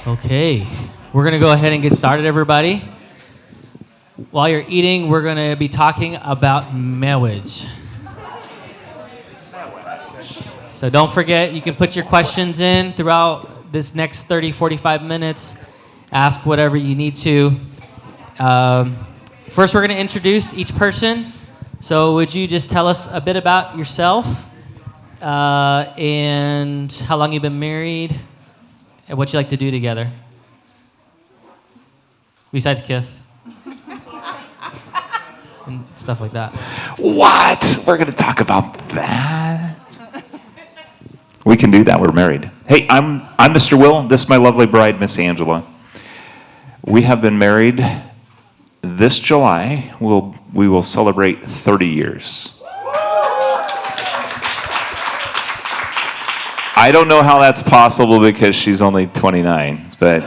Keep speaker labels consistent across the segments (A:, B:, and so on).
A: Okay, we're going to go ahead and get started, everybody. While you're eating, we're going to be talking about marriage. So don't forget, you can put your questions in throughout this next 30, 45 minutes. Ask whatever you need to. First, we're going to introduce each person. So would you just tell us a bit about yourself and how long you've been married and what you like to do together? Besides kiss. And stuff like that.
B: What? We're going to talk about that? We can do that. We're married. Hey, I'm Mr. Will. This is my lovely bride, Miss Angela. We have been married this July. We will celebrate 30 years. I don't know how that's possible because she's only 29, but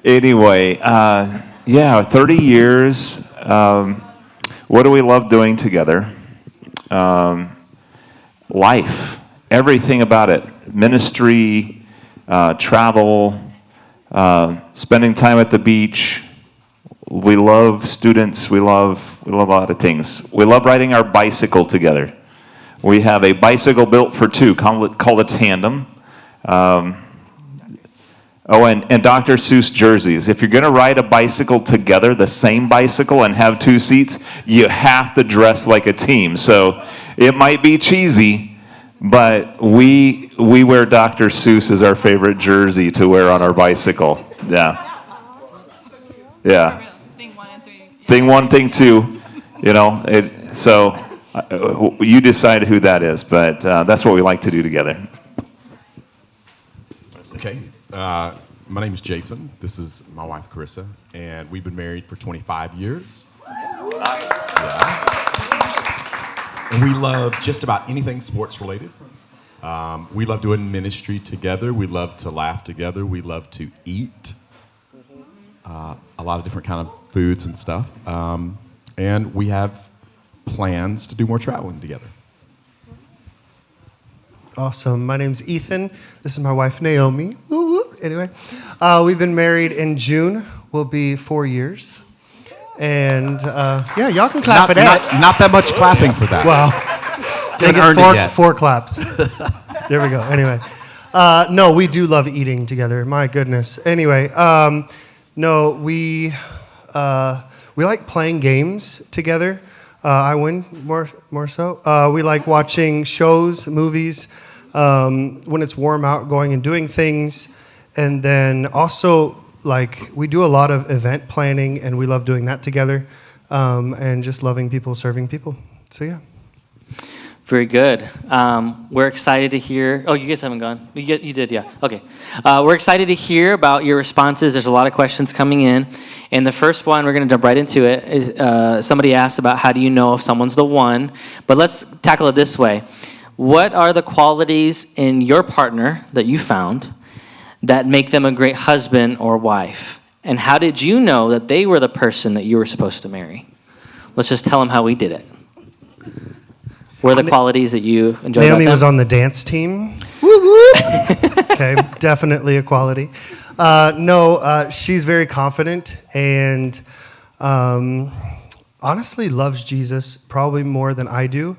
B: anyway, 30 years. What do we love doing together? Life, everything about it. Ministry, travel, spending time at the beach. We love students. We love a lot of things. We love riding our bicycle together. We have a bicycle built for two, called a tandem. And Dr. Seuss jerseys. If you're going to ride a bicycle together, the same bicycle, and have two seats, you have to dress like a team. So it might be cheesy, but we wear Dr. Seuss as our favorite jersey to wear on our bicycle. Yeah. Thing one, thing two. You know, you decide who that is, but that's what we like to do together.
C: Okay. My name is Jason. This is my wife, Carissa, and we've been married for 25 years. Yeah. And we love just about anything sports related. We love doing ministry together. We love to laugh together. We love to eat a lot of different kind of foods and stuff. And we have plans to do more traveling together.
D: Awesome. My name's Ethan. This is my wife, Naomie. Woo woo. Anyway, we've been married in June. Will be 4 years. And y'all can clap for that.
C: Not that much clapping for that.
D: Wow. They get four claps. There we go. Anyway, no, we do love eating together. My goodness. Anyway, we like playing games together. I win more so. We like watching shows, movies, when it's warm out, going and doing things. And then also, we do a lot of event planning, and we love doing that together, and just loving people, serving people. So, yeah.
A: Very good. We're excited to hear. Oh, you guys haven't gone? You did, yeah. Okay. We're excited to hear about your responses. There's a lot of questions coming in. And the first one, we're going to jump right into it. Is, somebody asked about how do you know if someone's the one. But let's tackle it this way. What are the qualities in your partner that you found that make them a great husband or wife? And how did you know that they were the person that you were supposed to marry? Let's just tell them how we did it. What are the qualities that you enjoy about them?
D: Naomie was on the dance team. Woo woo. Okay, definitely a quality. She's very confident and honestly loves Jesus probably more than I do.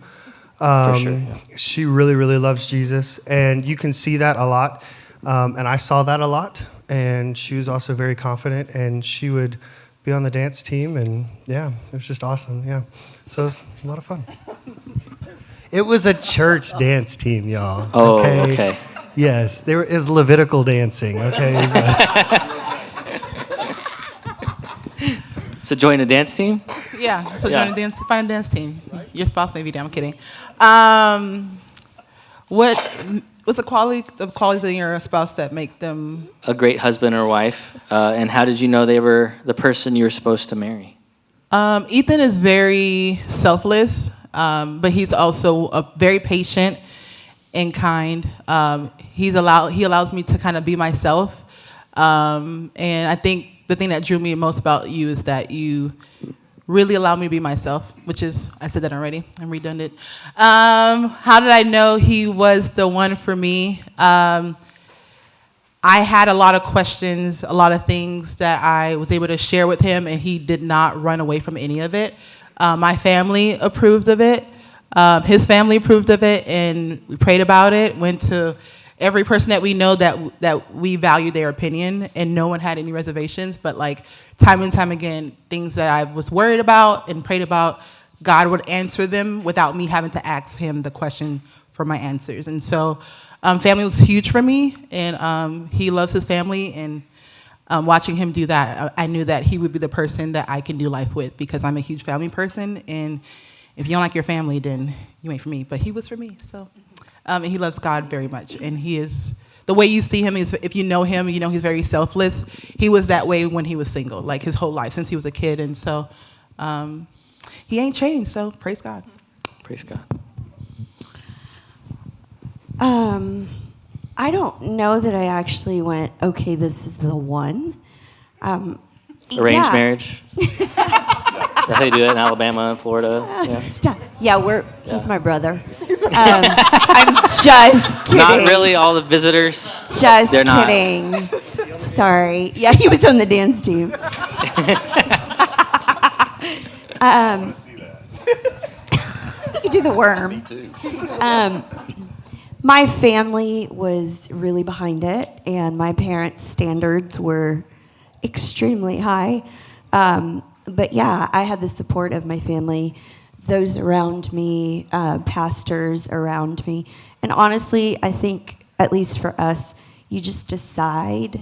A: For sure. Yeah.
D: She really, really loves Jesus, and you can see that a lot. And I saw that a lot. And she was also very confident, and she would be on the dance team, and yeah, it was just awesome. Yeah, so it was a lot of fun. It was a church dance team, y'all.
A: Oh, okay.
D: Yes, it was Levitical dancing, okay?
A: So join a dance team?
E: Yeah, so join a dance, find a dance team. Your spouse may be down, I'm kidding. What's the qualities in your spouse that make them
A: a great husband or wife? And how did you know they were the person you were supposed to marry?
E: Ethan is very selfless. But he's also very patient and kind. He allows me to kind of be myself. And I think the thing that drew me most about you is that you really allowed me to be myself, which is, I said that already, I'm redundant. How did I know he was the one for me? I had a lot of questions, a lot of things that I was able to share with him, and he did not run away from any of it. My family approved of it. His family approved of it, and we prayed about it, went to every person that we know that we value their opinion, and no one had any reservations. But like time and time again, things that I was worried about and prayed about, God would answer them without me having to ask him the question for my answers. And so family was huge for me, and he loves his family, and watching him do that, I knew that he would be the person that I can do life with, because I'm a huge family person, and if you don't like your family, then you ain't for me. But he was for me, so. And he loves God very much, and he is, the way you see him is, if you know him, you know he's very selfless. He was that way when he was single, like his whole life, since he was a kid, and so he ain't changed, so praise God.
A: Praise God.
F: I don't know that I actually went, okay, this is the one.
A: Arranged marriage? That's how you do it in Alabama and Florida.
F: Yeah, he's my brother. I'm just kidding.
A: Not really all the visitors.
F: Just
A: They're
F: kidding. Sorry. Yeah, he was on the dance team. You could do the worm. Me too. My family was really behind it, and my parents' standards were extremely high. But yeah, I had the support of my family, those around me, pastors around me. And honestly, I think, at least for us, you just decide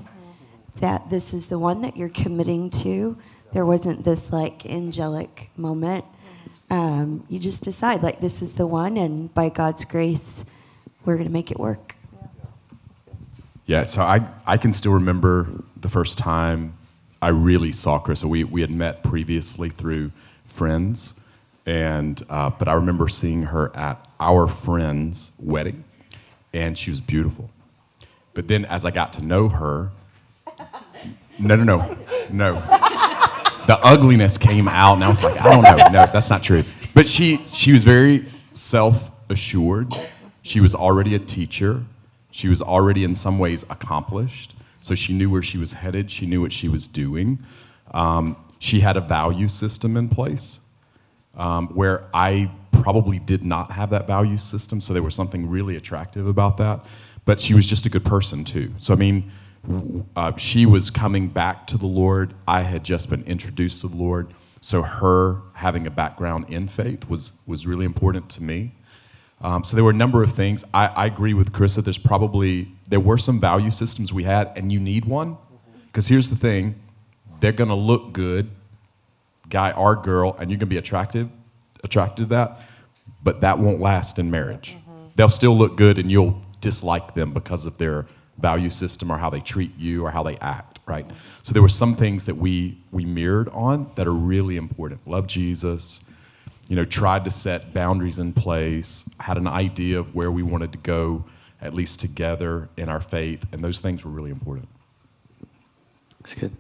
F: that this is the one that you're committing to. There wasn't this like angelic moment. You just decide, like, this is the one, and by God's grace, we're going to make it work.
C: Yeah, so I can still remember the first time I really saw Carissa. We had met previously through friends, and but I remember seeing her at our friend's wedding, and she was beautiful. But then as I got to know her, no. The ugliness came out, and I was like, I don't know. No, that's not true. But she was very self-assured. She was already a teacher. She was already in some ways accomplished. So she knew where she was headed. She knew what she was doing. She had a value system in place where I probably did not have that value system. So there was something really attractive about that. But she was just a good person too. So I mean, she was coming back to the Lord. I had just been introduced to the Lord. So her having a background in faith was really important to me. So there were a number of things. I agree with Carissa. There were some value systems we had, and you need one. Because here's the thing. They're going to look good, guy or girl, and you're going to be attracted to that, but that won't last in marriage. They'll still look good, and you'll dislike them because of their value system or how they treat you or how they act, right? So there were some things that we mirrored on that are really important. Love Jesus, tried to set boundaries in place, had an idea of where we wanted to go, at least together in our faith, and those things were really important.
A: That's good.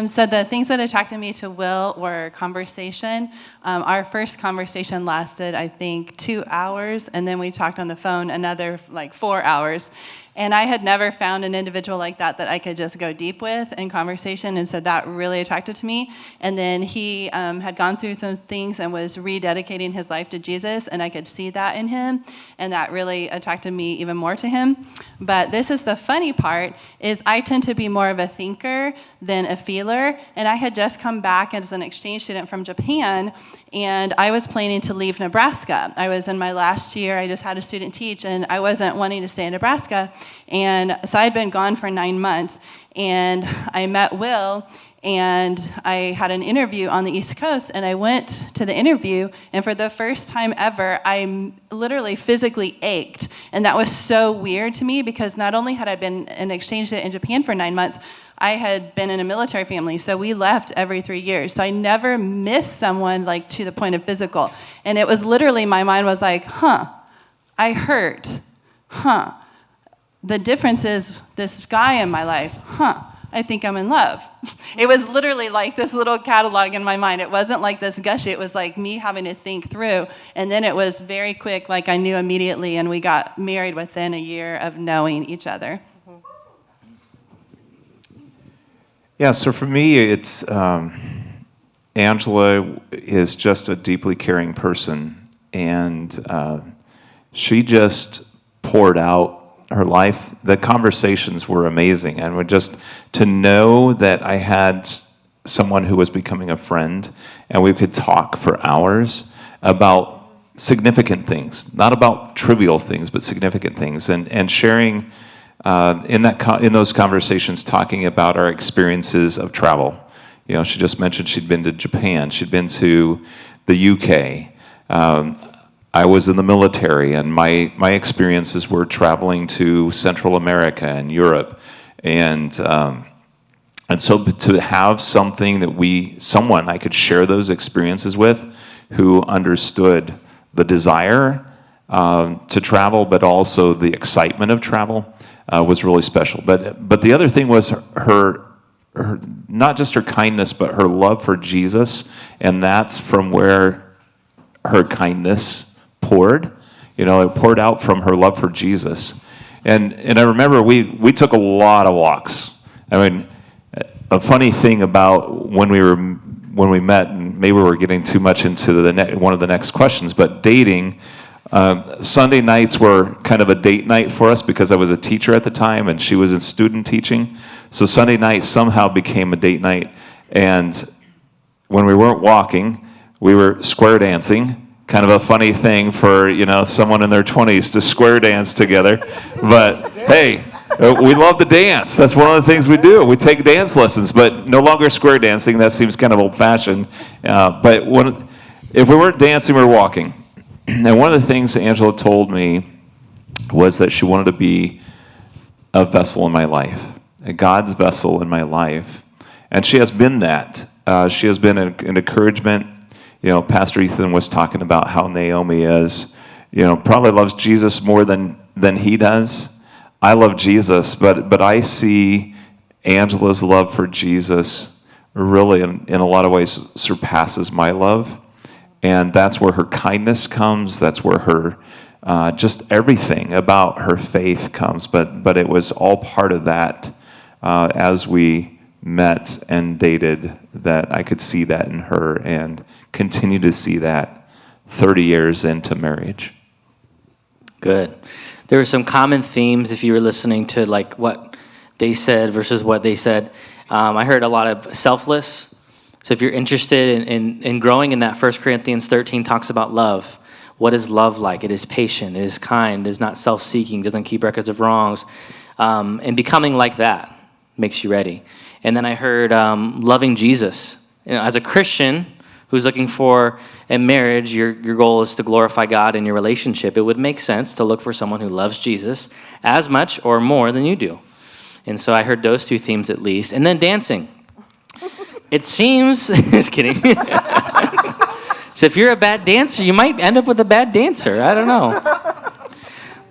G: So the things that attracted me to Will were conversation. Our first conversation lasted, I think, 2 hours, and then we talked on the phone another 4 hours. And I had never found an individual like that I could just go deep with in conversation, and so that really attracted to me. And then he had gone through some things and was rededicating his life to Jesus, and I could see that in him, and that really attracted me even more to him. But this is the funny part, is I tend to be more of a thinker than a feeler, and I had just come back as an exchange student from Japan, and I was planning to leave Nebraska. I was in my last year. I just had a student teach, and I wasn't wanting to stay in Nebraska. And so I'd been gone for 9 months, and I met Will, and I had an interview on the East Coast, and I went to the interview, and for the first time ever, I literally physically ached. And that was so weird to me, because not only had I been an exchange student in Japan for 9 months, I had been in a military family, so we left every 3 years. So I never missed someone to the point of physical. And it was literally, my mind was like, I hurt. The difference is this guy in my life, I think I'm in love. It was literally like this little catalog in my mind. It wasn't like this gushy. It was like me having to think through. And then it was very quick, like I knew immediately, and we got married within a year of knowing each other.
B: Yeah, so for me, it's Angela is just a deeply caring person, and she just poured out her life. The conversations were amazing, and to know that I had someone who was becoming a friend, and we could talk for hours about significant things, not about trivial things, but significant things, and sharing in those conversations, talking about our experiences of travel. You know, she just mentioned she'd been to Japan, she'd been to the UK. I was in the military, and my experiences were traveling to Central America and Europe, and so to have someone I could share those experiences with, who understood the desire to travel, but also the excitement of travel, was really special. But the other thing was her not just her kindness, but her love for Jesus, and that's from where her kindness poured. You know, it poured out from her love for Jesus. And I remember we took a lot of walks. I mean, a funny thing about when we met, and maybe we're getting too much into one of the next questions, but dating. Sunday nights were kind of a date night for us because I was a teacher at the time and she was in student teaching. So Sunday night somehow became a date night. And when we weren't walking, we were square dancing. Kind of a funny thing for, someone in their 20s to square dance together. But hey, we love to dance. That's one of the things we do. We take dance lessons, but no longer square dancing. That seems kind of old-fashioned. But if we weren't dancing, we were walking. And one of the things Angela told me was that she wanted to be a vessel in my life, a God's vessel in my life. And she has been that. She has been an encouragement. Pastor Ethan was talking about how Naomie is, probably loves Jesus more than he does. I love Jesus, but I see Angela's love for Jesus really in a lot of ways surpasses my love. And that's where her kindness comes. That's where her, just everything about her faith comes. But it was all part of that as we met and dated, that I could see that in her and continue to see that 30 years into marriage. Good.
A: There were some common themes if you were listening to like what they said versus what they said. I heard a lot of selfless. So if you're interested in growing in that, 1 Corinthians 13 talks about love. What is love like? It is patient, it is kind, it is not self-seeking, doesn't keep records of wrongs. And becoming like that makes you ready. And then I heard loving Jesus. As a Christian who's looking for a marriage, your goal is to glorify God in your relationship. It would make sense to look for someone who loves Jesus as much or more than you do. And so I heard those two themes at least. And then dancing. It seems, just kidding. So if you're a bad dancer, you might end up with a bad dancer. I don't know.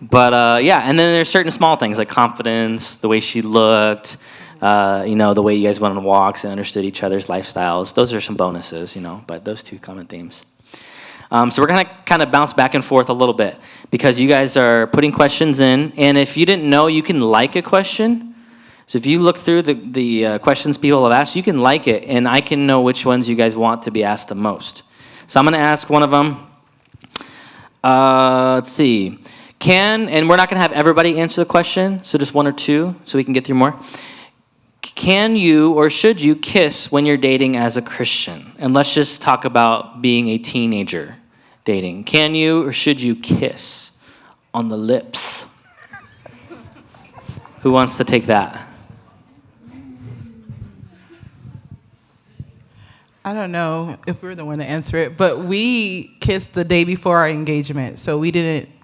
A: But yeah, and then there's certain small things like confidence, the way she looked, the way you guys went on walks and understood each other's lifestyles. Those are some bonuses, but those two common themes. So we're going to kind of bounce back and forth a little bit because you guys are putting questions in. And if you didn't know, you can like a question. So if you look through the questions people have asked, you can like it, and I can know which ones you guys want to be asked the most. So I'm going to ask one of them. Let's see. And we're not going to have everybody answer the question, so just one or two, so we can get through more. Can you or should you kiss when you're dating as a Christian? And let's just talk about being a teenager dating. Can you or should you kiss on the lips? Who wants to take that?
E: I don't know if we're the one to answer it, but we kissed the day before our engagement. So when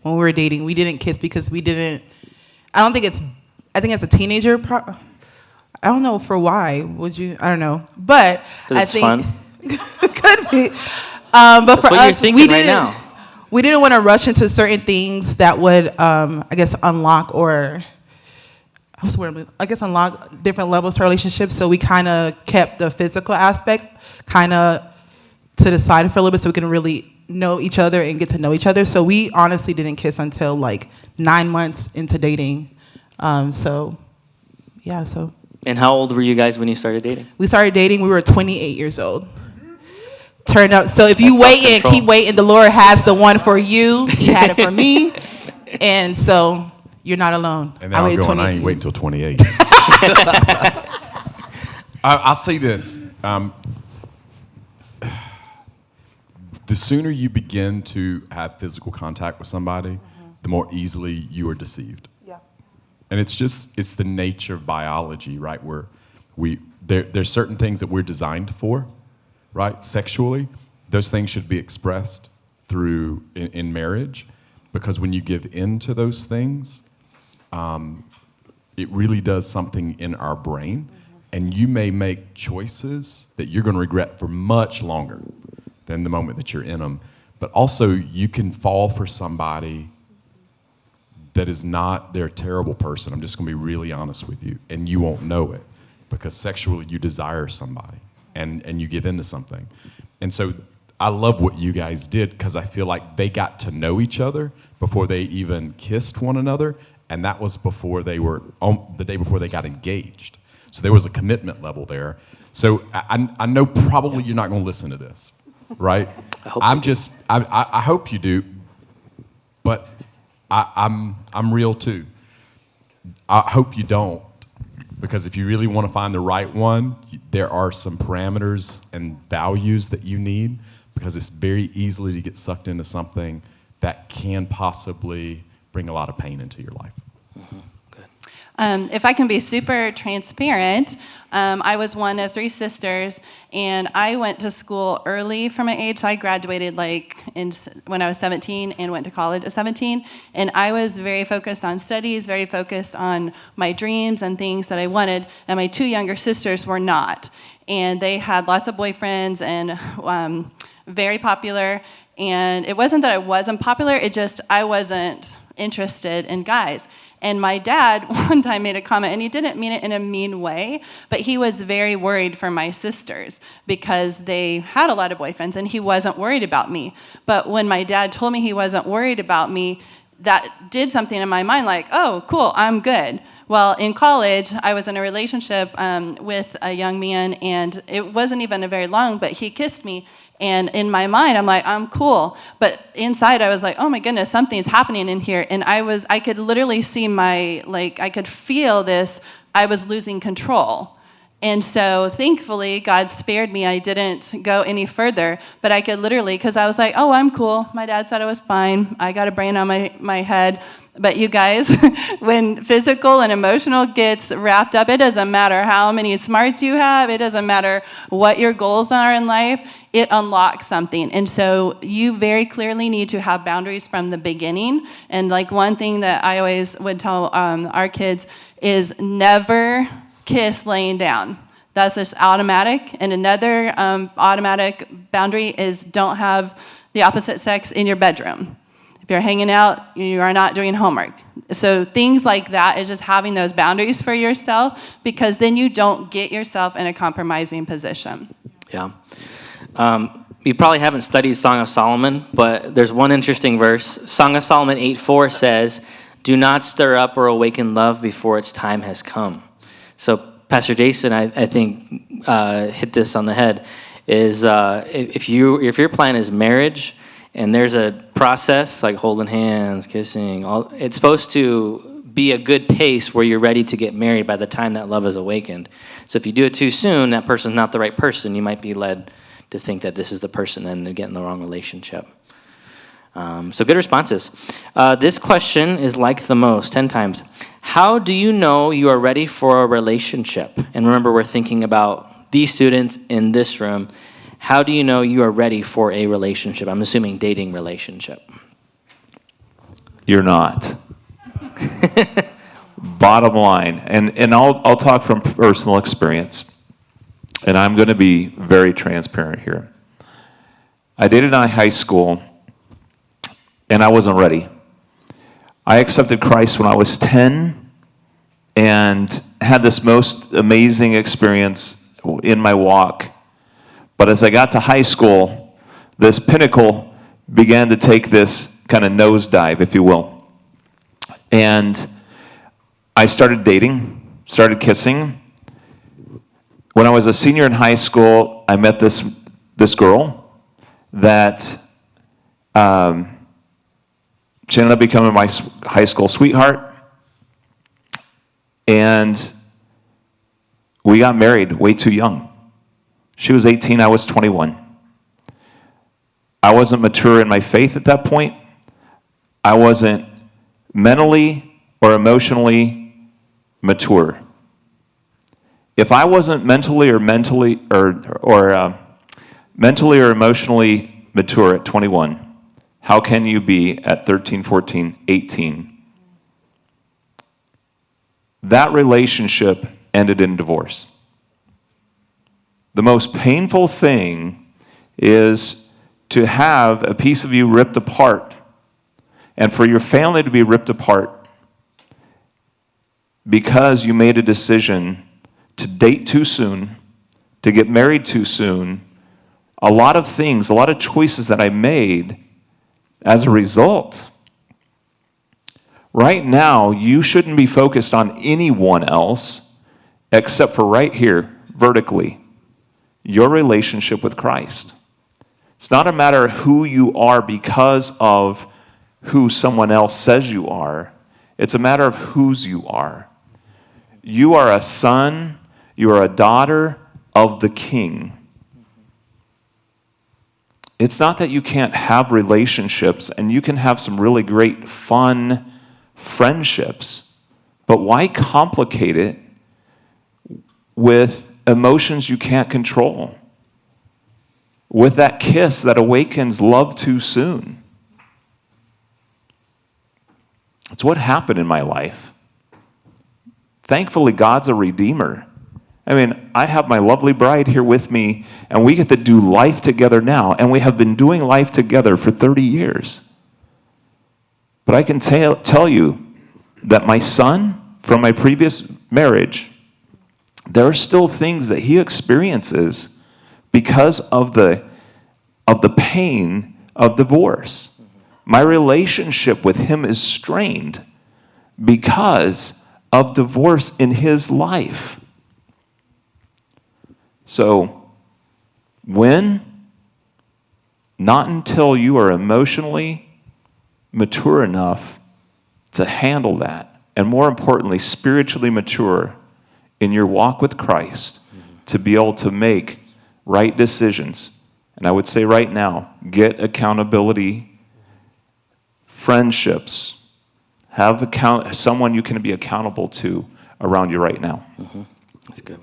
E: we were dating, we didn't kiss because I think as a teenager, I don't know for why. I don't know. But I think
A: fun?
E: Could be. But
A: That's
E: for
A: what
E: us,
A: you're thinking right now.
E: We didn't want to rush into certain things that would, unlock or I guess unlock different levels to our relationship. So we kind of kept the physical aspect kind of to the side for a little bit so we can really know each other and get to know each other. So we honestly didn't kiss until like 9 months into dating. So.
A: And how old were you guys when you started dating?
E: We started dating, we were 28 years old. Turned out, so if you
A: That's
E: wait and
A: self-control.
E: keep waiting, the Lord has the one for you. He had it for me. And so you're not alone.
C: And now I'm going, I ain't waiting until 28. I'll say this. The sooner you begin to have physical contact with somebody, the more easily you are deceived.
E: Yeah.
C: And it's the nature of biology, right? Where there's certain things that we're designed for, right? Sexually, those things should be expressed through in marriage, because when you give in to those things, it really does something in our brain, and you may make choices that you're going to regret for much longer than the moment that you're in them. But also, you can fall for somebody that is not, they're a terrible person. I'm just going to be really honest with you, and you won't know it, because sexually you desire somebody, and you give into something. And so I love what you guys did, because I feel like they got to know each other before they even kissed one another, and that was before they were, the day before they got engaged. So there was a commitment level there. So I know probably you're not going to listen to this, right? I hope you do, but I'm real too. I hope you don't, because if you really want to find the right one, there are some parameters and values that you need, because it's very easily to get sucked into something that can possibly bring a lot of pain into your life.
G: If I can be super transparent, I was one of 3 sisters, and I went to school early for my age. So I graduated when I was 17 and went to college at 17. And I was very focused on studies, very focused on my dreams and things that I wanted. And my 2 younger sisters were not. And they had lots of boyfriends and very popular. And it wasn't that I wasn't popular, it just I wasn't interested in guys. And my dad one time made a comment, and he didn't mean it in a mean way, but he was very worried for my sisters because they had a lot of boyfriends, and he wasn't worried about me. But when my dad told me he wasn't worried about me, that did something in my mind like, oh, cool, I'm good. Well, in college, I was in a relationship with a young man, and it wasn't even very long, but he kissed me. And in my mind, I'm like, I'm cool. But inside, I was like, oh my goodness, something's happening in here. And I could literally see I could feel this, I was losing control. And so thankfully, God spared me. I didn't go any further, but I could literally, because I was like, oh, I'm cool. My dad said I was fine. I got a brain on my head. But you guys, when physical and emotional gets wrapped up, it doesn't matter how many smarts you have. It doesn't matter what your goals are in life. It unlocks something. And so you very clearly need to have boundaries from the beginning. And one thing that I always would tell our kids is never kiss laying down. That's just automatic. And another automatic boundary is don't have the opposite sex in your bedroom. If you're hanging out, you are not doing homework. So things like that is just having those boundaries for yourself, because then you don't get yourself in a compromising position.
A: Yeah. You probably haven't studied Song of Solomon, but there's one interesting verse. Song of Solomon 8:4 says, do not stir up or awaken love before its time has come. So Pastor Jason, I think, hit this on the head, is if your plan is marriage, and there's a process like holding hands, kissing, it's supposed to be a good pace where you're ready to get married by the time that love is awakened. So if you do it too soon, that person's not the right person. You might be led to think that this is the person and get in the wrong relationship. So good responses. This question is like the most, 10 times. How do you know you are ready for a relationship? And remember, we're thinking about these students in this room. How do you know you are ready for a relationship? I'm assuming dating relationship.
B: You're not. Bottom line, and I'll talk from personal experience, and I'm going to be very transparent here. I dated in high school, and I wasn't ready. I accepted Christ when I was 10, and had this most amazing experience in my walk. But as I got to high school, this pinnacle began to take this kind of nosedive, if you will. And I started dating, started kissing. When I was a senior in high school, I met this girl that she ended up becoming my high school sweetheart. And we got married way too young. She was 18, I was 21. I wasn't mature in my faith at that point. I wasn't mentally or emotionally mature. If I wasn't mentally or emotionally mature at 21, how can you be at 13, 14, 18? That relationship ended in divorce. The most painful thing is to have a piece of you ripped apart, and for your family to be ripped apart because you made a decision to date too soon, to get married too soon. A lot of things, a lot of choices that I made as a result. Right now, you shouldn't be focused on anyone else except for right here, vertically, your relationship with Christ. It's not a matter of who you are because of who someone else says you are. It's a matter of whose you are. You are a son, you are a daughter of the King. It's not that you can't have relationships, and you can have some really great, fun friendships, but why complicate it with emotions you can't control? With that kiss that awakens love too soon. It's what happened in my life. Thankfully, God's a redeemer. I mean, I have my lovely bride here with me, and we get to do life together now, and we have been doing life together for 30 years. But I can tell you that my son, from my previous marriage, there are still things that he experiences because of the pain of divorce. My relationship with him is strained because of divorce in his life. So, when? Not until you are emotionally mature enough to handle that, and more importantly, spiritually mature in your walk with Christ to be able to make right decisions. And I would say right now, get accountability, friendships, have someone you can be accountable to around you right now.
A: That's good.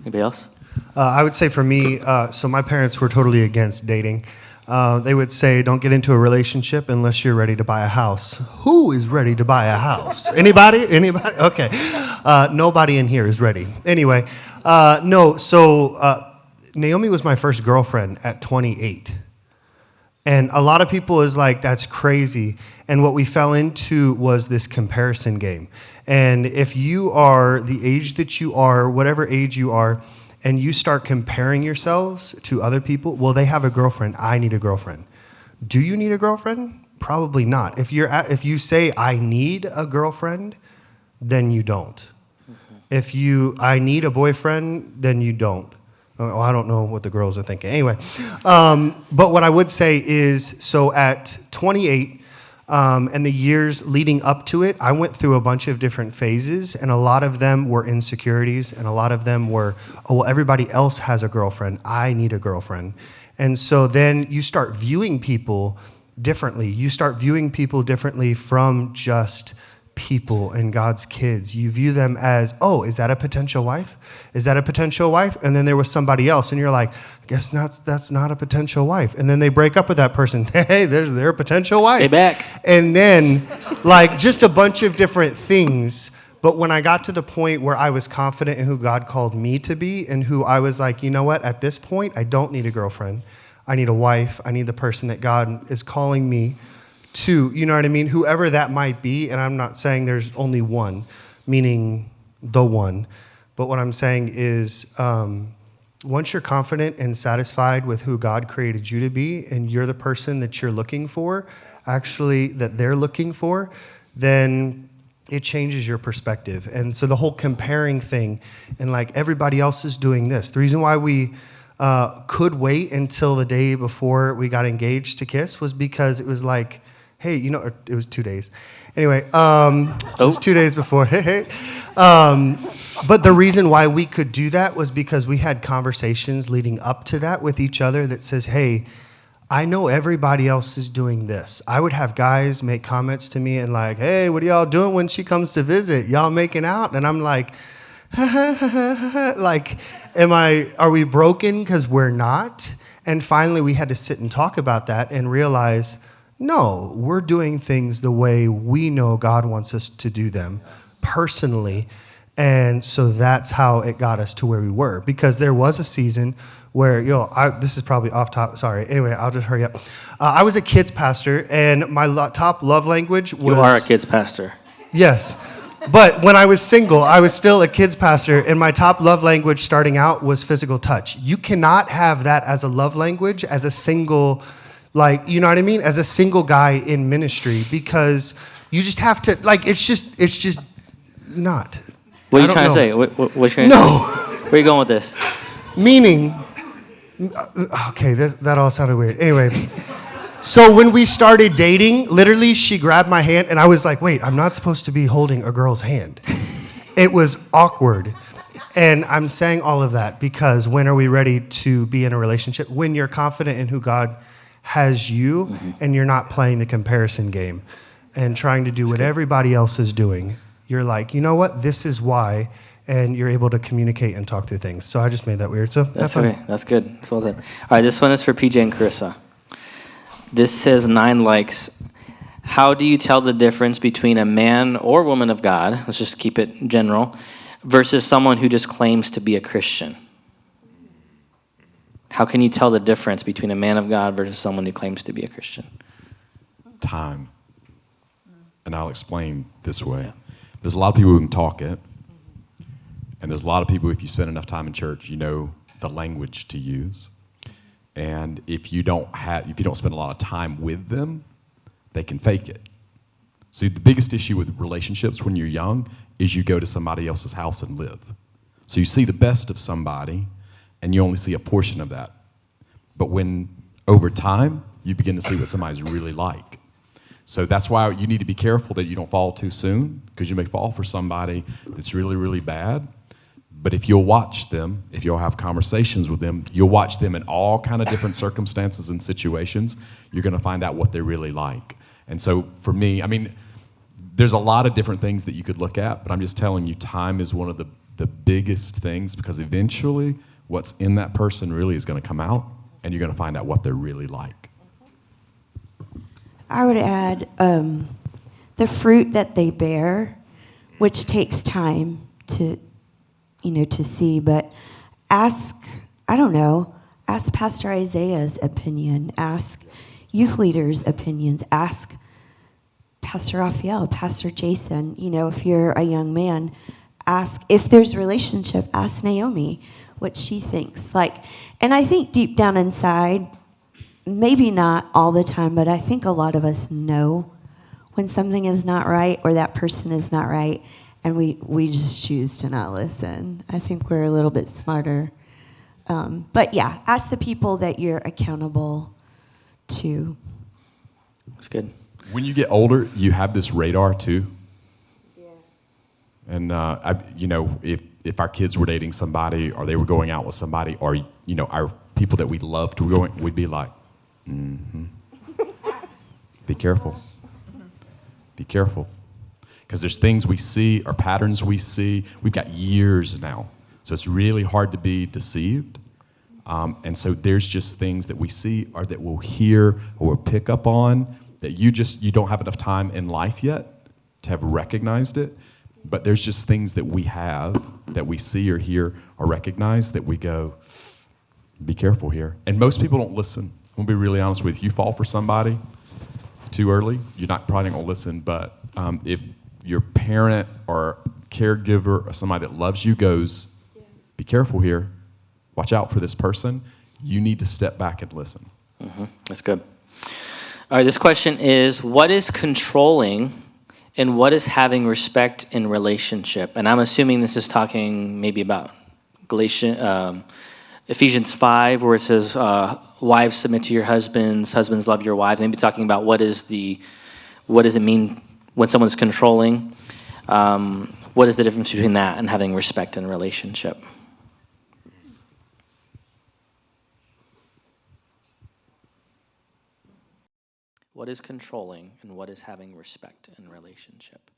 A: Anybody else?
D: I would say for me, so my parents were totally against dating. They would say, don't get into a relationship unless you're ready to buy a house. Who is ready to buy a house? Anybody? Anybody? Okay. Nobody in here is ready. Anyway, Naomie was my first girlfriend at 28. And a lot of people is like, that's crazy. And what we fell into was this comparison game. And if you are the age that you are, whatever age you are, and you start comparing yourselves to other people, well, they have a girlfriend, I need a girlfriend. Do you need a girlfriend? Probably not. If you say, I need a girlfriend, then you don't. If I need a boyfriend, then you don't. Oh, I don't know what the girls are thinking. Anyway, but what I would say is, so at 28, and the years leading up to it, I went through a bunch of different phases, and a lot of them were insecurities, and a lot of them were, oh, well, everybody else has a girlfriend. I need a girlfriend. And so then you start viewing people differently. You start viewing people differently from just people and God's kids. You view them as, oh, is that a potential wife? Is that a potential wife? And then there was somebody else, and you're like, I guess that's not a potential wife. And then they break up with that person. Hey, they're a potential wife.
A: Hey, back.
D: And then, like, just a bunch of different things. But when I got to the point where I was confident in who God called me to be, and who I was like, you know what, at this point, I don't need a girlfriend. I need a wife. I need the person that God is calling me to, you know what I mean? Whoever that might be, and I'm not saying there's only one, meaning the one. But what I'm saying is, once you're confident and satisfied with who God created you to be, and you're the person that you're looking for, actually that they're looking for, then it changes your perspective. And so the whole comparing thing, and like everybody else is doing this. The reason why we could wait until the day before we got engaged to kiss was because it was like, hey, you know, it was 2 days. Anyway, it was 2 days before. Hey. But the reason why we could do that was because we had conversations leading up to that with each other that says, hey, I know everybody else is doing this. I would have guys make comments to me and like, hey, what are y'all doing when she comes to visit? Y'all making out? And I'm like, like, are we broken because we're not? And finally we had to sit and talk about that and realize, no, we're doing things the way we know God wants us to do them personally. And so that's how it got us to where we were. Because there was a season where, this is probably off top. Sorry. Anyway, I'll just hurry up. I was a kids pastor, and my top love language was...
A: You are a kids pastor.
D: Yes. But when I was single, I was still a kids pastor, and my top love language starting out was physical touch. You cannot have that as a love language as a single, like, you know what I mean? As a single guy in ministry, because you just have to, like, it's just not.
A: What are you trying to say? What you trying to say? Where are you going with this?
D: Meaning, okay, that all sounded weird. Anyway, so when we started dating, literally she grabbed my hand and I was like, wait, I'm not supposed to be holding a girl's hand. It was awkward. And I'm saying all of that because when are we ready to be in a relationship? When you're confident in who God has you and you're not playing the comparison game and trying to do what everybody else is doing. You're like, you know what? This is why. And you're able to communicate and talk through things. So I just made that weird. So
A: that's okay. That's good. That's well done. All right, this one is for PJ and Carissa. This says 9 likes. How do you tell the difference between a man or woman of God, let's just keep it general, versus someone who just claims to be a Christian? How can you tell the difference between a man of God versus someone who claims to be a Christian?
C: Time. And I'll explain this way. There's a lot of people who can talk it. And there's a lot of people, if you spend enough time in church, you know the language to use. And if you don't spend a lot of time with them, they can fake it. See, the biggest issue with relationships when you're young is you go to somebody else's house and live. So you see the best of somebody, and you only see a portion of that. But when, over time, you begin to see what somebody's really like. So that's why you need to be careful that you don't fall too soon, because you may fall for somebody that's really, really bad. But if you'll watch them, if you'll have conversations with them, you'll watch them in all kind of different circumstances and situations, you're going to find out what they're really like. And so for me, I mean, there's a lot of different things that you could look at, but I'm just telling you, time is one of the biggest things, because eventually what's in that person really is going to come out, and you're going to find out what they're really like.
F: I would add the fruit that they bear, which takes time to see, but ask Pastor Isaiah's opinion, ask youth leaders' opinions, ask Pastor Raphael, Pastor Jason, if you're a young man, ask if there's a relationship, ask Naomie what she thinks. And I think deep down inside, maybe not all the time, but I think a lot of us know when something is not right or that person is not right, and we just choose to not listen. I think we're a little bit smarter. But yeah, ask the people that you're accountable to.
A: That's good.
C: When you get older, you have this radar too. Yeah. And if our kids were dating somebody, or they were going out with somebody, or our people that we loved were going, we'd be like, be careful. Be careful. Because there's things we see, or patterns we see. We've got years now. So it's really hard to be deceived. And so there's just things that we see, or that we'll hear, or we'll pick up on, that you don't have enough time in life yet to have recognized it. But there's just things that we have, that we see or hear or recognize, that we go, be careful here. And most people don't listen. I'm going to be really honest with you. You fall for somebody too early, you're probably not going to listen. But if your parent or caregiver or somebody that loves you goes, be careful here, watch out for this person, you need to step back and listen.
A: That's good. All right, this question is, what is controlling and what is having respect in relationship? And I'm assuming this is talking maybe about Ephesians 5, where it says, wives submit to your husbands, husbands love your wives. Maybe talking about what does it mean when someone's controlling? What is the difference between that and having respect in a relationship? What is controlling and what is having respect in relationship?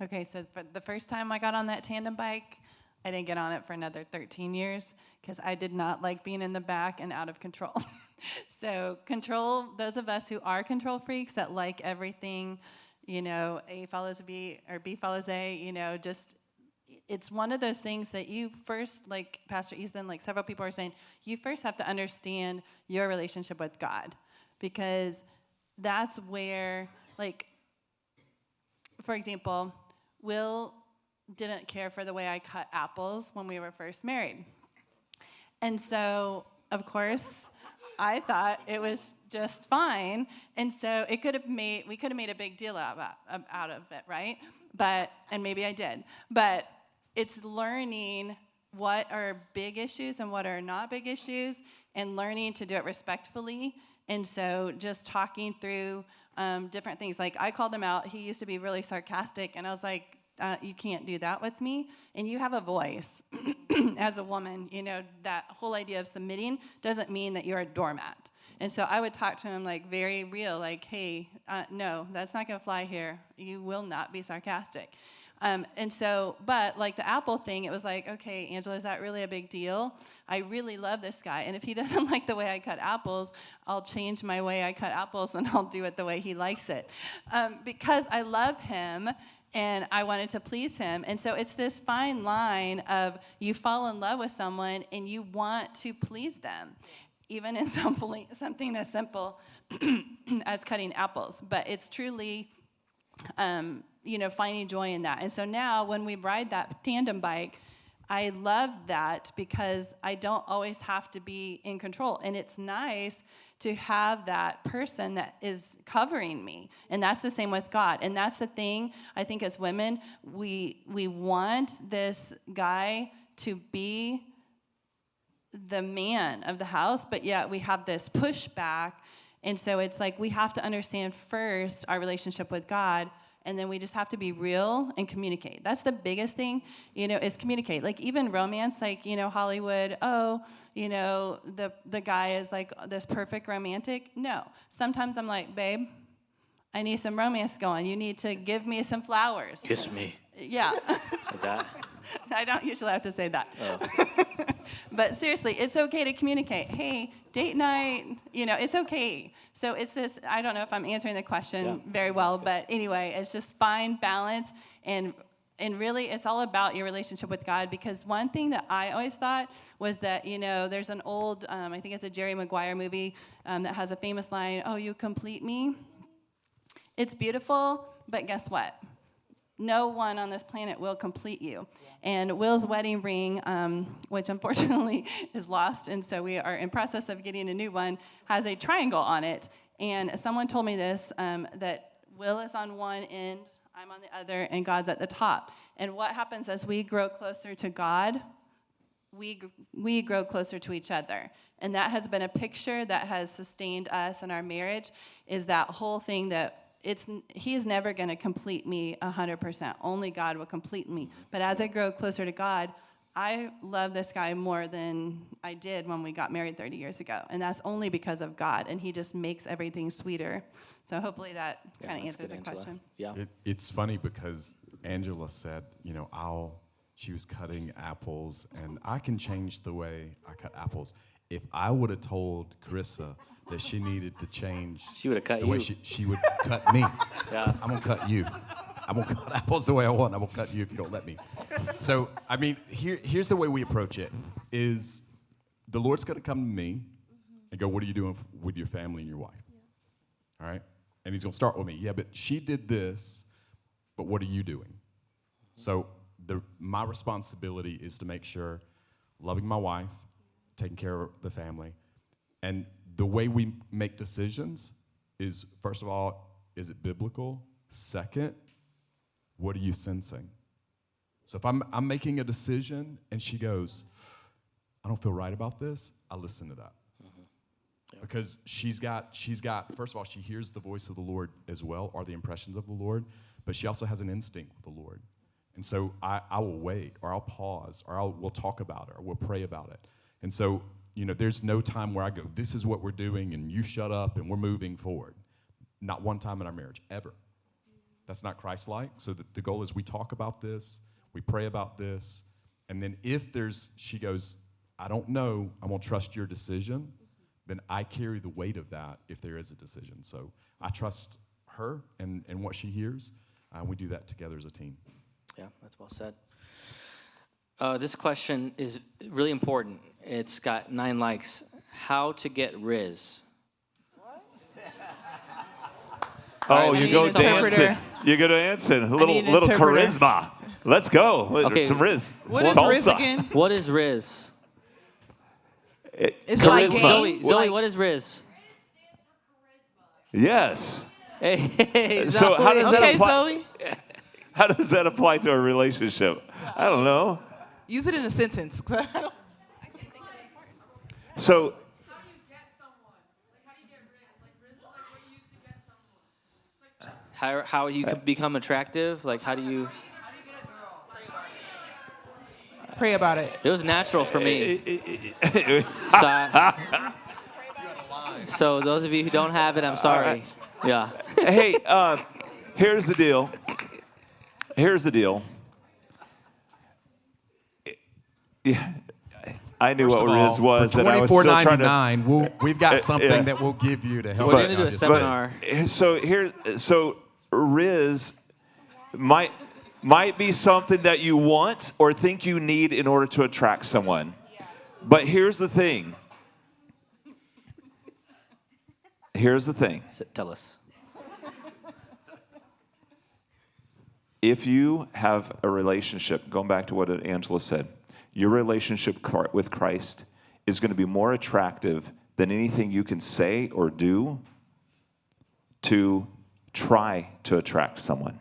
G: Okay, so for the first time I got on that tandem bike, I didn't get on it for another 13 years because I did not like being in the back and out of control. So control, those of us who are control freaks that like everything, A follows B or B follows A, just it's one of those things that you first, like Pastor Ethan, like several people are saying, you first have to understand your relationship with God, because that's where, like, for example, Will didn't care for the way I cut apples when we were first married. And so, of course, I thought it was just fine. And so we could have made a big deal out of it, right? And maybe I did. But it's learning what are big issues and what are not big issues, and learning to do it respectfully. And so just talking through different things. Like, I called him out. He used to be really sarcastic, and I was like, you can't do that with me. And you have a voice as a woman. That whole idea of submitting doesn't mean that you're a doormat. And so I would talk to him like very real, like, hey, no, that's not going to fly here. You will not be sarcastic. But like the apple thing, it was like, okay, Angela, is that really a big deal? I really love this guy. And if he doesn't like the way I cut apples, I'll change my way I cut apples and I'll do it the way he likes it. Because I love him and I wanted to please him. And so it's this fine line of you fall in love with someone and you want to please them, even in something as simple as cutting apples. But it's truly finding joy in that. And so now when we ride that tandem bike, I love that because I don't always have to be in control. And it's nice to have that person that is covering me. And that's the same with God. And that's the thing, I think, as women, we want this guy to be the man of the house, but yet we have this pushback. And so it's like we have to understand first our relationship with God, and then we just have to be real and communicate. That's the biggest thing, is communicate. Like, even romance, like, Hollywood, the guy is like this perfect romantic. No. Sometimes I'm like, babe, I need some romance going. You need to give me some flowers.
A: Kiss me.
G: Yeah.
A: Like that?
G: I don't usually have to say that.
A: Oh.
G: But seriously, it's okay to communicate. Hey, date night, it's okay. So it's this, I don't know if I'm answering the question very well, but anyway, it's just fine balance. And really, it's all about your relationship with God, because one thing that I always thought was that, there's an old, I think it's a Jerry Maguire movie that has a famous line, "Oh, you complete me." It's beautiful, but guess what? No one on this planet will complete you. And Will's wedding ring, which unfortunately is lost, and so we are in process of getting a new one, has a triangle on it. And someone told me this, that Will is on one end, I'm on the other, and God's at the top. And what happens as we grow closer to God, we grow closer to each other. And that has been a picture that has sustained us in our marriage, is that whole thing that He's never going to complete me 100%. Only God will complete me. But as I grow closer to God, I love this guy more than I did when we got married 30 years ago. And that's only because of God. And he just makes everything sweeter. So hopefully that kind of answers the question.
A: Yeah.
C: It's funny because Angela said, she was cutting apples, and I can change the way I cut apples. If I would have told Carissa that she needed to change,
A: She would have cut
C: the way
A: you.
C: she would cut me.
A: Yeah.
C: I'm gonna cut you. I'm gonna cut apples the way I want. I'm gonna cut you if you don't let me. So I mean, here's the way we approach it: is the Lord's gonna come to me and go, "What are you doing with your family and your wife?" All right, and He's gonna start with me. Yeah, but she did this, but what are you doing? So my responsibility is to make sure loving my wife, taking care of the family, and the way we make decisions is, first of all, is it biblical? Second, what are you sensing? So if I'm making a decision and she goes, I don't feel right about this, I listen to that. Yep. Because she's got, first of all, she hears the voice of the Lord as well, or the impressions of the Lord, but she also has an instinct with the Lord. And so I will wait, or I'll pause, or we'll talk about it, or we'll pray about it. And so, there's no time where I go, this is what we're doing, and you shut up, and we're moving forward. Not one time in our marriage, ever. That's not Christ-like. So the goal is we talk about this, we pray about this, and then if she goes, I don't know, I'm going to trust your decision, then I carry the weight of that if there is a decision. So I trust her and what she hears. We do that together as a team.
A: Yeah, that's well said. This question is really important. It's got 9 likes. How to get RIZZ?
B: Oh,
A: right,
B: you go
E: interpreter.
B: dancing. You go dancing. A little
E: interpreter.
B: charisma. Let's go.
A: Okay.
B: Some RIZZ.
E: What is
B: Salsa.
E: RIZZ again?
A: What is RIZZ?
E: It's like
B: Charisma.
E: game.
A: Zoe, what is RIZZ?
B: Yes.
A: Hey,
B: So how does that
E: Okay,
B: apply?
E: Zoe,
B: How does that apply to a relationship? I don't know.
E: use it in a sentence.
B: So
H: How do you get someone? Like, how do you get RIZZ? Like, RIZZ is like what you use to get someone. It's like,
A: how you can become attractive? Like, how do you?
H: how do you get a girl?
E: Pray about it.
A: It was natural for me. So those of you who don't have it, I'm sorry. Yeah.
B: hey, here's the deal. Here's the deal. Yeah, I knew
C: First
B: what
C: of all,
B: RIZZ was,
C: for
B: and I was still trying to.
C: $24.99, we've got something
B: yeah.
C: that we'll give you to help.
A: We're
C: you
A: gonna do a
C: out.
A: seminar.
B: So RIZZ might be something that you want or think you need in order to attract someone. But here's the thing. Here's the thing.
A: Tell us.
B: If you have a relationship, going back to what Angela said, your relationship with Christ is going to be more attractive than anything you can say or do to try to attract someone.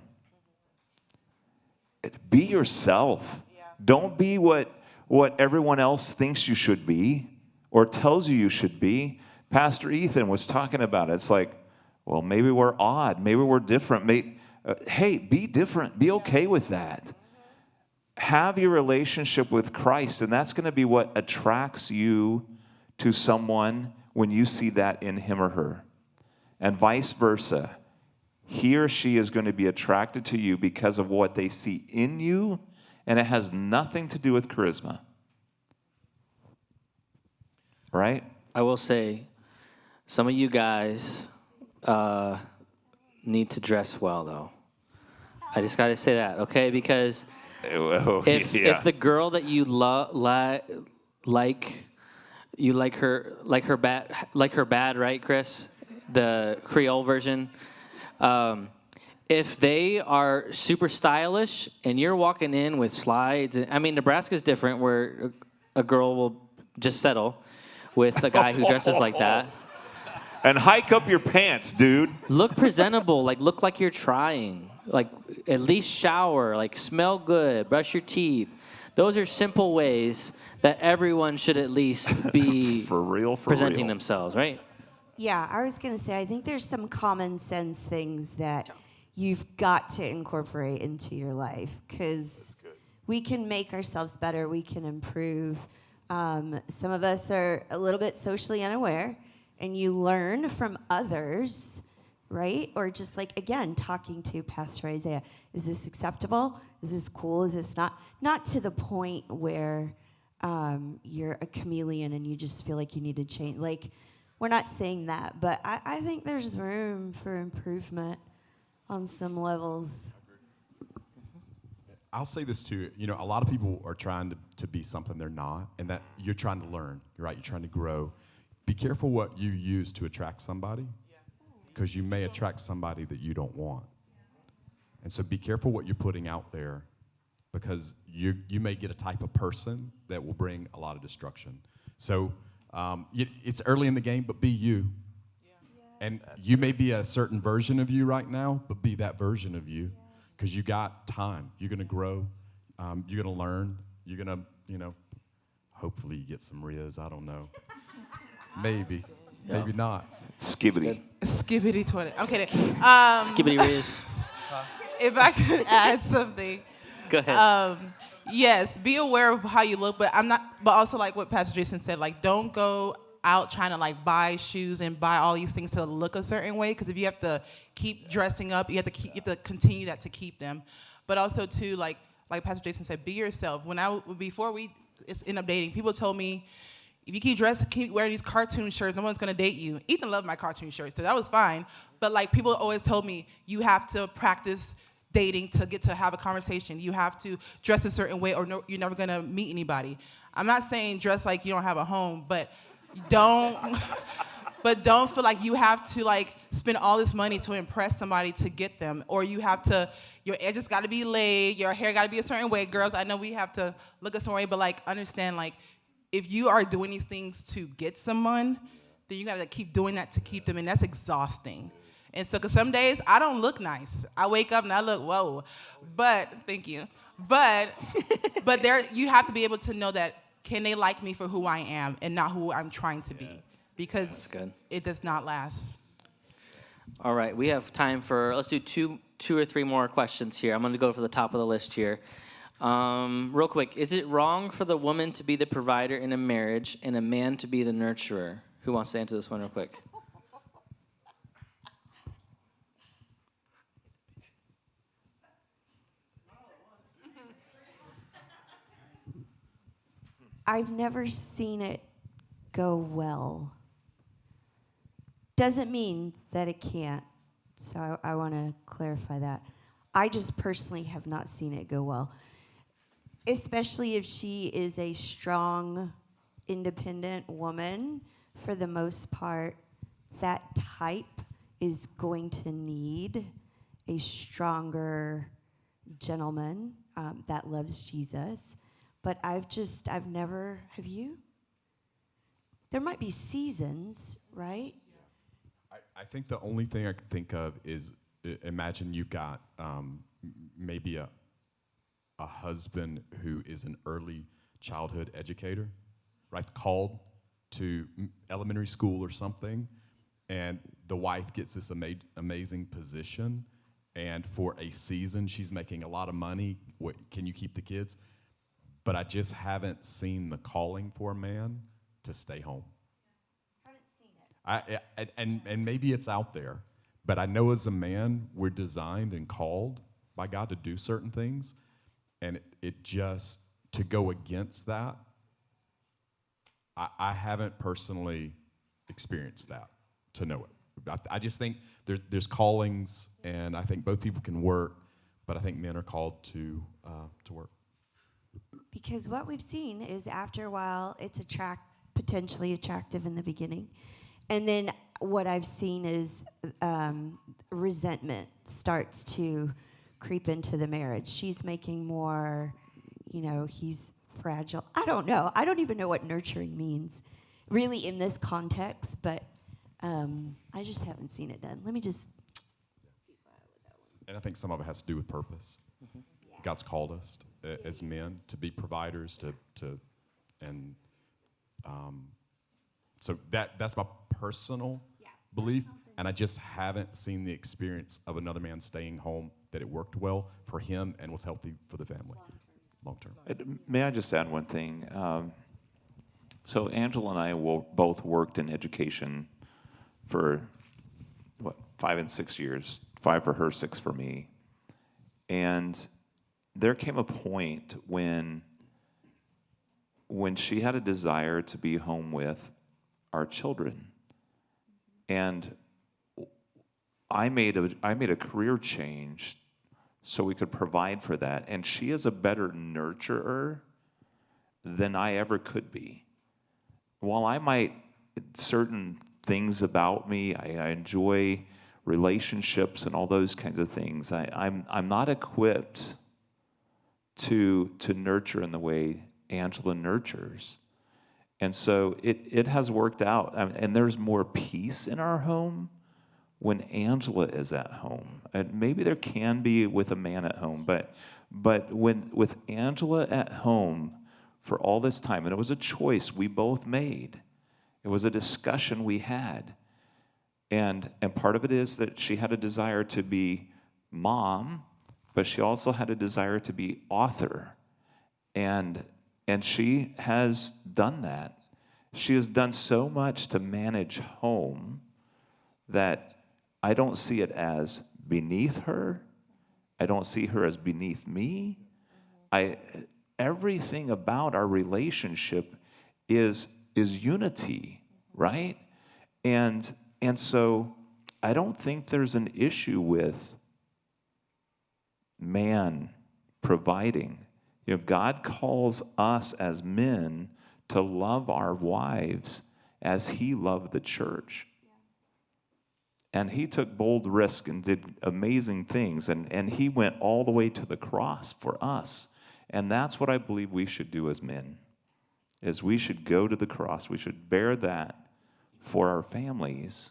B: Be yourself. Don't be what everyone else thinks you should be or tells you should be. Pastor Ethan was talking about it. It's like, well, maybe we're odd. Maybe we're different. Hey, be different. Be okay with that. Have your relationship with Christ, and that's going to be what attracts you to someone when you see that in him or her. And vice versa. He or she is going to be attracted to you because of what they see in you, and it has nothing to do with charisma. Right?
A: I will say, some of you guys need to dress well, though. I just got to say that, okay? Because if the girl that you like her bad, right, Chris? The Creole version. If they are super stylish and you're walking in with slides, I mean, Nebraska's different, where a girl will just settle with a guy who dresses like that.
B: And hike up your pants, dude.
A: Look presentable, look like you're trying. At least shower, smell good, brush your teeth. Those are simple ways that everyone should at least be
B: For real.
A: presenting themselves, right?
F: Yeah, I was going to say, I think there's some common sense things that you've got to incorporate into your life, because we can make ourselves better, we can improve. Some of us are a little bit socially unaware, and you learn from others, right? Or just again, talking to Pastor Isaiah, is this acceptable? Is this cool? Is this not? Not to the point where you're a chameleon and you just feel like you need to change. We're not saying that, but I think there's room for improvement on some levels.
C: I'll say this too. A lot of people are trying to be something they're not, and that you're trying to learn. You're right. You're trying to grow. Be careful what you use to attract somebody, because you may attract somebody that you don't want. And so be careful what you're putting out there, because you may get a type of person that will bring a lot of destruction. So it's early in the game, but be you. And you may be a certain version of you right now, but be that version of you, because you got time. You're going to grow. You're going to learn. You're going to, hopefully you get some RIZZ. I don't know. Maybe. Maybe not.
B: Skibbity.
E: Skibbity 20. I'm kidding.
A: Skibbity Riz.
E: If I could add something.
A: Go ahead.
E: Yes, be aware of how you look, but also like what Pastor Jason said, like don't go out trying to like buy shoes and buy all these things to look a certain way, because if you have to keep dressing up, you have to continue that to keep them. But also too, like Pastor Jason said, be yourself. Before we end up dating, people told me, if you keep wearing these cartoon shirts, no one's gonna date you. Ethan loved my cartoon shirts, so that was fine. But like people always told me, you have to practice dating to get to have a conversation. You have to dress a certain way, or you're never gonna meet anybody. I'm not saying dress like you don't have a home, but don't feel like you have to like spend all this money to impress somebody to get them, or you have to, your edges got to be laid, your hair got to be a certain way. Girls, I know we have to look a certain way, but like understand, like if you are doing these things to get someone, then you got to keep doing that to keep them, and that's exhausting. And so, because some days I don't look nice. I wake up and I look, whoa. But, thank you. But there, you have to be able to know that, can they like me for who I am and not who I'm trying to be? Because it does not last.
A: All right, we have time for, let's do two or three more questions here. I'm going to go for the top of the list here. Real quick, is it wrong for the woman to be the provider in a marriage and a man to be the nurturer? Who wants to answer this one real quick?
F: I've never seen it go well. Doesn't mean that it can't. So I want to clarify that. I just personally have not seen it go well. Especially if she is a strong, independent woman. For the most part, that type is going to need a stronger gentleman that loves Jesus. But I've never, have you? There might be seasons, right?
C: I think the only thing I can think of is, imagine you've got maybe a husband who is an early childhood educator, right? Called to elementary school or something, and the wife gets this amazing position, and for a season she's making a lot of money. Can you keep the kids? But I just haven't seen the calling for a man to stay home. Haven't seen it. And maybe it's out there, but I know as a man, we're designed and called by God to do certain things, and it just, to go against that, I haven't personally experienced that to know it. I just think there's callings, and I think both people can work, but I think men are called to work.
F: Because what we've seen is after a while, it's potentially attractive in the beginning. And then what I've seen is resentment starts to creep into the marriage. She's making more, he's fragile. I don't know. I don't even know what nurturing means really in this context, but I just haven't seen it done. Let me just be quiet with that one.
C: And I think some of it has to do with purpose. Mm-hmm. Yeah. God's called us as men to be providers, so that's my personal belief, and I just haven't seen the experience of another man staying home that it worked well for him and was healthy for the family long term.
B: May I just add one thing? So Angela and I both worked in education for 5 and 6 years, 5 for her, 6 for me, and there came a point when she had a desire to be home with our children, and I made a career change so we could provide for that, and she is a better nurturer than I ever could be. While I might, certain things about me, I enjoy relationships and all those kinds of things. I'm not equipped to nurture in the way Angela nurtures. And so it has worked out. And there's more peace in our home when Angela is at home. And maybe there can be with a man at home, but when with Angela at home for all this time, and it was a choice we both made. It was a discussion we had. And part of it is that she had a desire to be mom, but she also had a desire to be author. And she has done that. She has done so much to manage home that I don't see it as beneath her. I don't see her as beneath me. Everything about our relationship is unity, right? And so I don't think there's an issue with man providing. You know, God calls us as men to love our wives as he loved the church. And he took bold risk and did amazing things. And he went all the way to the cross for us. And that's what I believe we should do as men, is we should go to the cross. We should bear that for our families.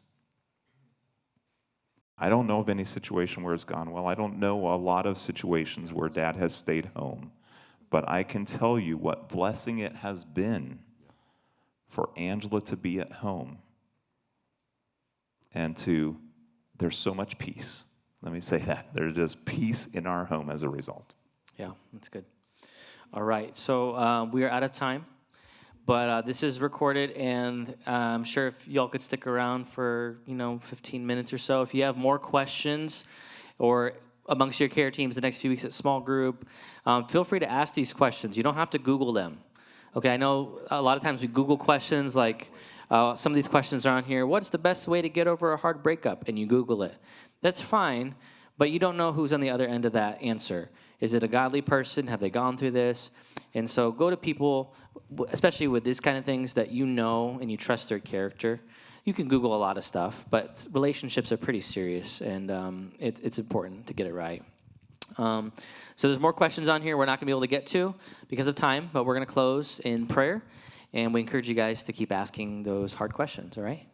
B: I don't know of any situation where it's gone well. I don't know a lot of situations where dad has stayed home. But I can tell you what blessing it has been for Angela to be at home. And there's so much peace. Let me say that. There's just peace in our home as a result.
A: Yeah, that's good. All right, so we are out of time. But this is recorded, and I'm sure if y'all could stick around for 15 minutes or so. If you have more questions, or amongst your care teams the next few weeks at small group, feel free to ask these questions. You don't have to Google them. Okay, I know a lot of times we Google questions like some of these questions are on here. What's the best way to get over a hard breakup? And you Google it. That's fine, but you don't know who's on the other end of that answer. Is it a godly person? Have they gone through this? And so go to people, especially with these kind of things that you know and you trust their character. You can Google a lot of stuff, but relationships are pretty serious, and it's important to get it right. So there's more questions on here we're not going to be able to get to because of time, but we're going to close in prayer, and we encourage you guys to keep asking those hard questions, all right?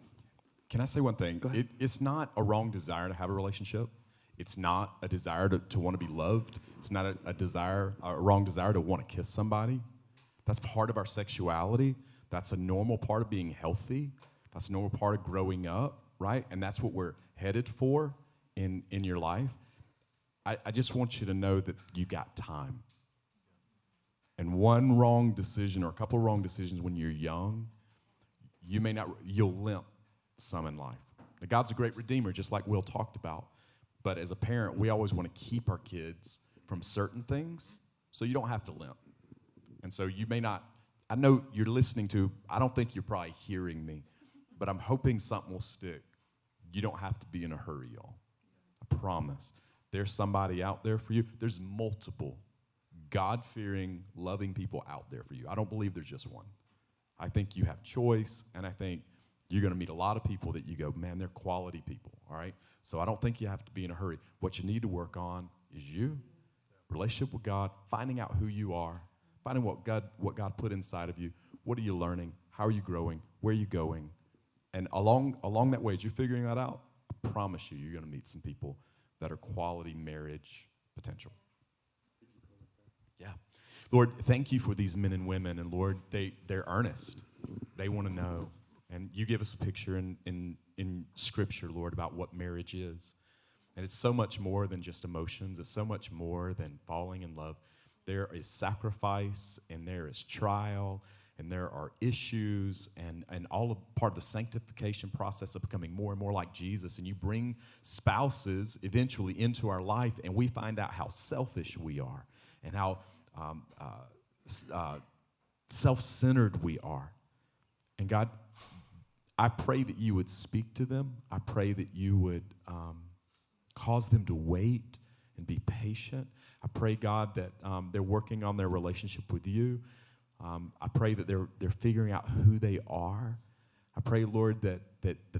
C: Can I say one thing?
A: Go ahead.
C: It's not a wrong desire to have a relationship. It's not a desire to want to be loved. It's not a wrong desire to want to kiss somebody. That's part of our sexuality. That's a normal part of being healthy. That's a normal part of growing up, right? And that's what we're headed for in your life. I just want you to know that you got time. And one wrong decision or a couple of wrong decisions when you're young, you'll limp some in life. Now, God's a great redeemer, just like Will talked about. But as a parent, we always want to keep our kids from certain things so you don't have to limp. And so you may not, I know you're listening to, I don't think you're probably hearing me, but I'm hoping something will stick. You don't have to be in a hurry, y'all. I promise. There's somebody out there for you. There's multiple God-fearing, loving people out there for you. I don't believe there's just one. I think you have choice, and I think you're going to meet a lot of people that you go, man, they're quality people, all right? So I don't think you have to be in a hurry. What you need to work on is you, relationship with God, finding out who you are, finding what God put inside of you. What are you learning? How are you growing? Where are you going? And along that way, as you're figuring that out, I promise you're going to meet some people that are quality marriage potential. Yeah. Lord, thank you for these men and women. And Lord, they're earnest. They want to know. And you give us a picture in Scripture, Lord, about what marriage is. And it's so much more than just emotions. It's so much more than falling in love. There is sacrifice, and there is trial, and there are issues, and all part of the sanctification process of becoming more and more like Jesus. And you bring spouses eventually into our life, and we find out how selfish we are and how self-centered we are. And God, I pray that you would speak to them. I pray that you would cause them to wait and be patient. I pray, God, that they're working on their relationship with you. I pray that they're figuring out who they are. I pray, Lord, that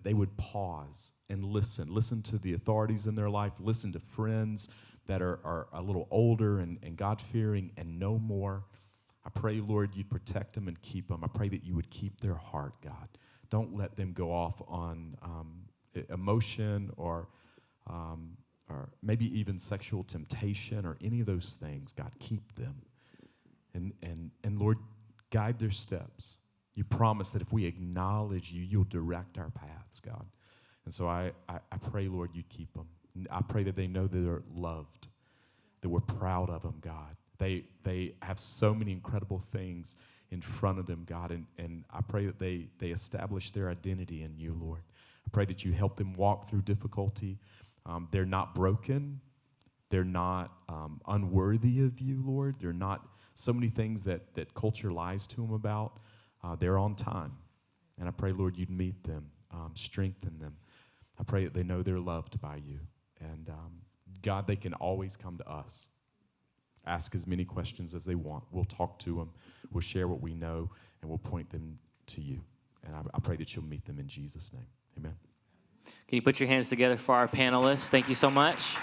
C: they would pause and listen to the authorities in their life, listen to friends that are a little older and God-fearing and know more. I pray, Lord, you'd protect them and keep them. I pray that you would keep their heart, God. Don't let them go off on emotion or maybe even sexual temptation or any of those things. God, keep them. And Lord, guide their steps. You promise that if we acknowledge you, you'll direct our paths, God. And so I pray, Lord, you'd keep them. I pray that they know that they're loved, that we're proud of them, God. They have so many incredible things in front of them, God, and I pray that they establish their identity in you, Lord. I pray that you help them walk through difficulty. They're not broken. They're not unworthy of you, Lord. They're not so many things that culture lies to them about. They're on time. And I pray, Lord, you'd meet them, strengthen them. I pray that they know they're loved by you. And God, they can always come to us. Ask as many questions as they want. We'll talk to them. We'll share what we know, and we'll point them to you. And I pray that you'll meet them in Jesus' name. Amen.
A: Can you put your hands together for our panelists? Thank you so much.